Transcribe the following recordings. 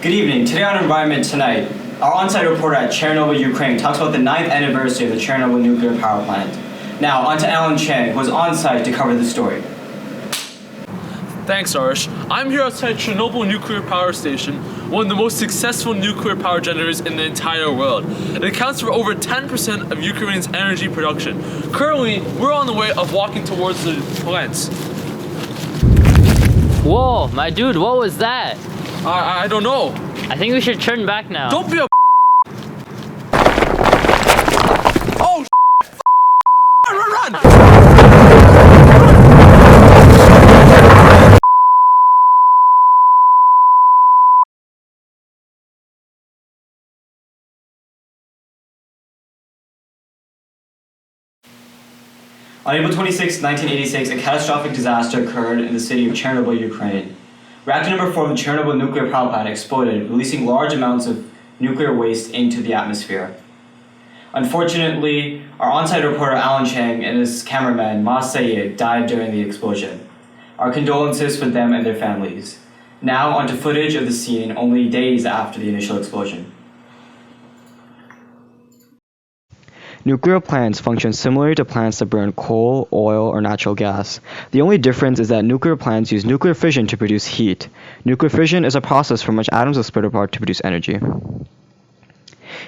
Good evening. Today on Environment Tonight, our on-site reporter at Chernobyl, Ukraine talks about the 9th anniversary of the Chernobyl nuclear power plant. Now, on to Alan Chang, who was on-site to cover the story. Thanks, Arsh. I'm here outside Chernobyl nuclear power station, one of the most successful nuclear power generators in the entire world. It accounts for over 10% of Ukraine's energy production. Currently, we're on the way of walking towards the plants. Whoa, my dude, what was that? I don't know. I think we should turn back now. Don't be a Oh, run! On April 26, 1986, a catastrophic disaster occurred in the city of Chernobyl, Ukraine. Reactor number 4 of the Chernobyl nuclear power plant exploded, releasing large amounts of nuclear waste into the atmosphere. Unfortunately, our on-site reporter Alan Chang and his cameraman Ma Sayed died during the explosion. Our condolences for them and their families. Now onto footage of the scene only days after the initial explosion. Nuclear plants function similarly to plants that burn coal, oil, or natural gas. The only difference is that nuclear plants use nuclear fission to produce heat. Nuclear fission is a process from which atoms are split apart to produce energy.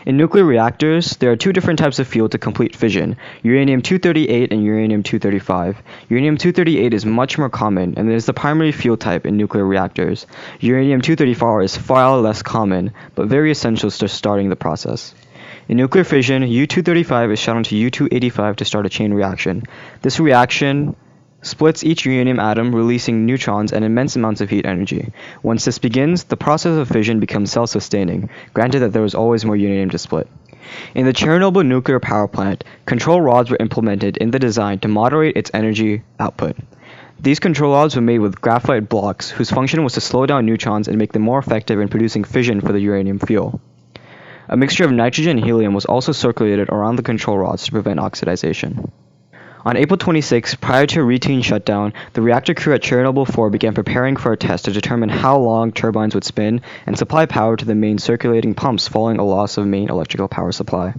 In nuclear reactors, there are two different types of fuel to complete fission, uranium-238 and uranium-235. Uranium-238 is much more common, and it is the primary fuel type in nuclear reactors. Uranium-234 is far less common, but very essential to starting the process. In nuclear fission, U-235 is shot onto U-285 to start a chain reaction. This reaction splits each uranium atom, releasing neutrons and immense amounts of heat energy. Once this begins, the process of fission becomes self-sustaining, granted that there is always more uranium to split. In the Chernobyl nuclear power plant, control rods were implemented in the design to moderate its energy output. These control rods were made with graphite blocks, whose function was to slow down neutrons and make them more effective in producing fission for the uranium fuel. A mixture of nitrogen and helium was also circulated around the control rods to prevent oxidization. On April 26, prior to a routine shutdown, the reactor crew at Chernobyl 4 began preparing for a test to determine how long turbines would spin and supply power to the main circulating pumps following a loss of main electrical power supply.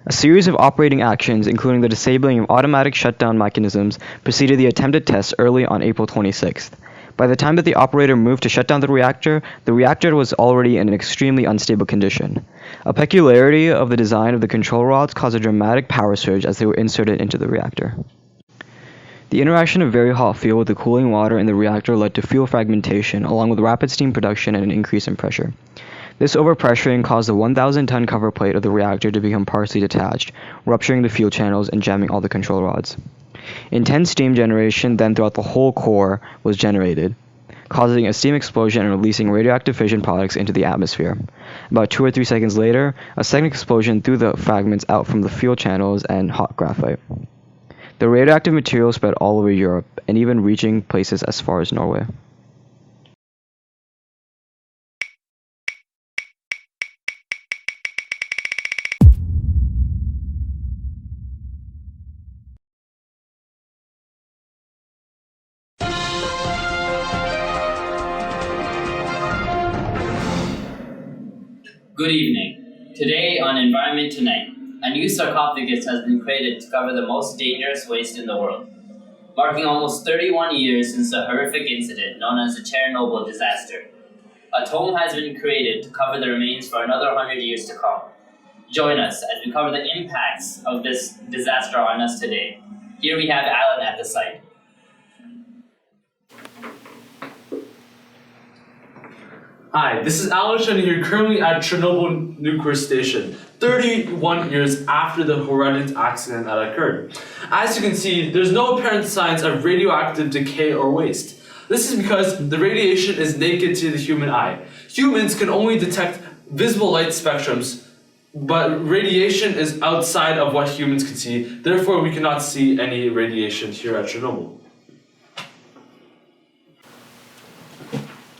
A series of operating actions, including the disabling of automatic shutdown mechanisms, preceded the attempted test early on April 26th. By the time that the operator moved to shut down the reactor was already in an extremely unstable condition. A peculiarity of the design of the control rods caused a dramatic power surge as they were inserted into the reactor. The interaction of very hot fuel with the cooling water in the reactor led to fuel fragmentation, along with rapid steam production and an increase in pressure. This overpressuring caused the 1,000-ton cover plate of the reactor to become partially detached, rupturing the fuel channels and jamming all the control rods. Intense steam generation then throughout the whole core was generated, causing a steam explosion and releasing radioactive fission products into the atmosphere. About 2 or 3 seconds later, a second explosion threw the fragments out from the fuel channels and hot graphite. The radioactive material spread all over Europe, and even reaching places as far as Norway. Good evening. Today on Environment Tonight, a new sarcophagus has been created to cover the most dangerous waste in the world, marking almost 31 years since the horrific incident known as the Chernobyl disaster. A tomb has been created to cover the remains for another 100 years to come. Join us as we cover the impacts of this disaster on us today. Here we have Alan at the site. Hi, this is Alan Chen here, currently at Chernobyl nuclear station, 31 years after the horrendous accident that occurred. As you can see, there's no apparent signs of radioactive decay or waste. This is because the radiation is naked to the human eye. Humans can only detect visible light spectrums, but radiation is outside of what humans can see, therefore we cannot see any radiation here at Chernobyl.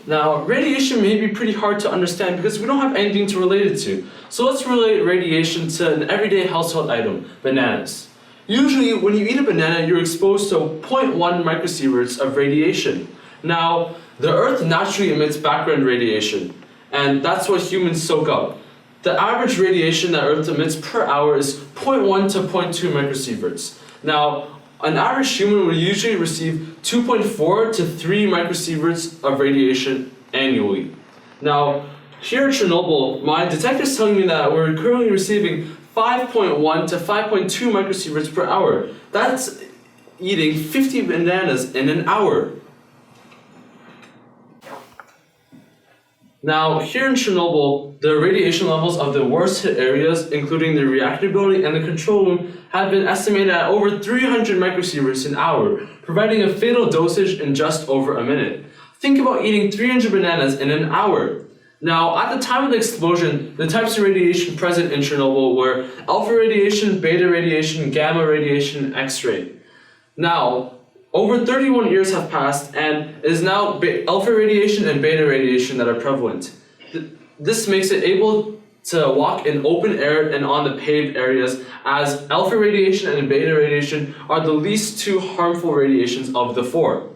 Now, radiation may be pretty hard to understand because we don't have anything to relate it to. So let's relate radiation to an everyday household item, bananas. Usually, when you eat a banana, you're exposed to 0.1 microsieverts of radiation. Now, the Earth naturally emits background radiation, and that's what humans soak up. The average radiation that Earth emits per hour is 0.1 to 0.2 microsieverts. Now, an average human will usually receive 2.4 to 3 microsieverts of radiation annually. Now, here at Chernobyl, my detective's telling me that we're currently receiving 5.1 to 5.2 microsieverts per hour. That's eating 50 bananas in an hour. Now, here in Chernobyl, the radiation levels of the worst hit areas, including the reactor building and the control room, have been estimated at over 300 microsieverts an hour, providing a fatal dosage in just over a minute. Think about eating 300 bananas in an hour. Now, at the time of the explosion, the types of radiation present in Chernobyl were alpha radiation, beta radiation, gamma radiation, X-ray. Now, over 31 years have passed, and it is now alpha radiation and beta radiation that are prevalent. This makes it able to walk in open air and on the paved areas, as alpha radiation and beta radiation are the least two harmful radiations of the four.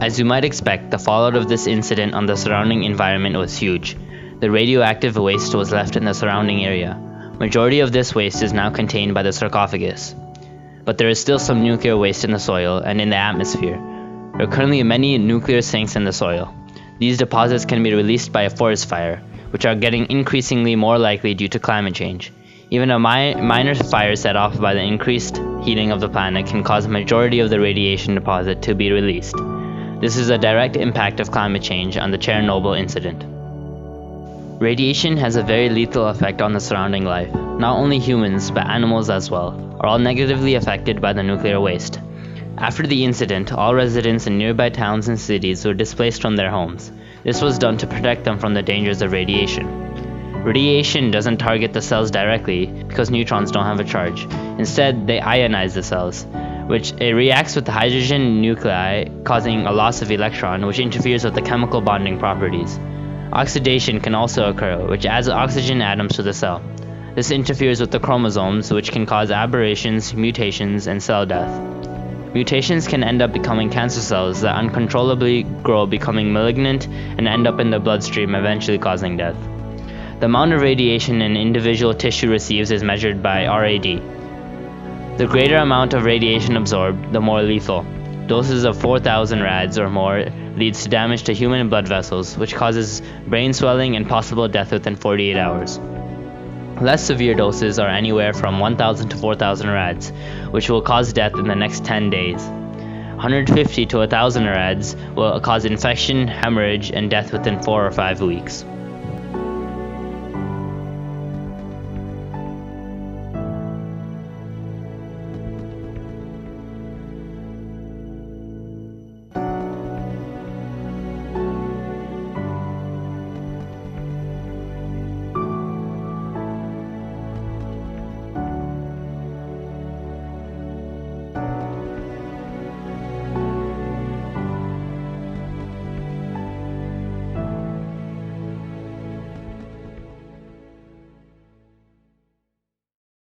As you might expect, the fallout of this incident on the surrounding environment was huge. The radioactive waste was left in the surrounding area. Majority of this waste is now contained by the sarcophagus. But there is still some nuclear waste in the soil and in the atmosphere. There are currently many nuclear sinks in the soil. These deposits can be released by a forest fire, which are getting increasingly more likely due to climate change. Even a minor fire set off by the increased heating of the planet can cause a majority of the radiation deposit to be released. This is a direct impact of climate change on the Chernobyl incident. Radiation has a very lethal effect on the surrounding life. Not only humans, but animals as well, are all negatively affected by the nuclear waste. After the incident, all residents in nearby towns and cities were displaced from their homes. This was done to protect them from the dangers of radiation. Radiation doesn't target the cells directly because neutrons don't have a charge. Instead, they ionize the cells, which it reacts with the hydrogen nuclei, causing a loss of electron, which interferes with the chemical bonding properties. Oxidation can also occur, which adds oxygen atoms to the cell. This interferes with the chromosomes, which can cause aberrations, mutations, and cell death. Mutations can end up becoming cancer cells that uncontrollably grow, becoming malignant, and end up in the bloodstream, eventually causing death. The amount of radiation an individual tissue receives is measured by RAD. The greater amount of radiation absorbed, the more lethal. Doses of 4,000 rads or more leads to damage to human blood vessels, which causes brain swelling and possible death within 48 hours. Less severe doses are anywhere from 1,000 to 4,000 rads, which will cause death in the next 10 days. 150 to 1,000 rads will cause infection, hemorrhage, and death within 4 or 5 weeks.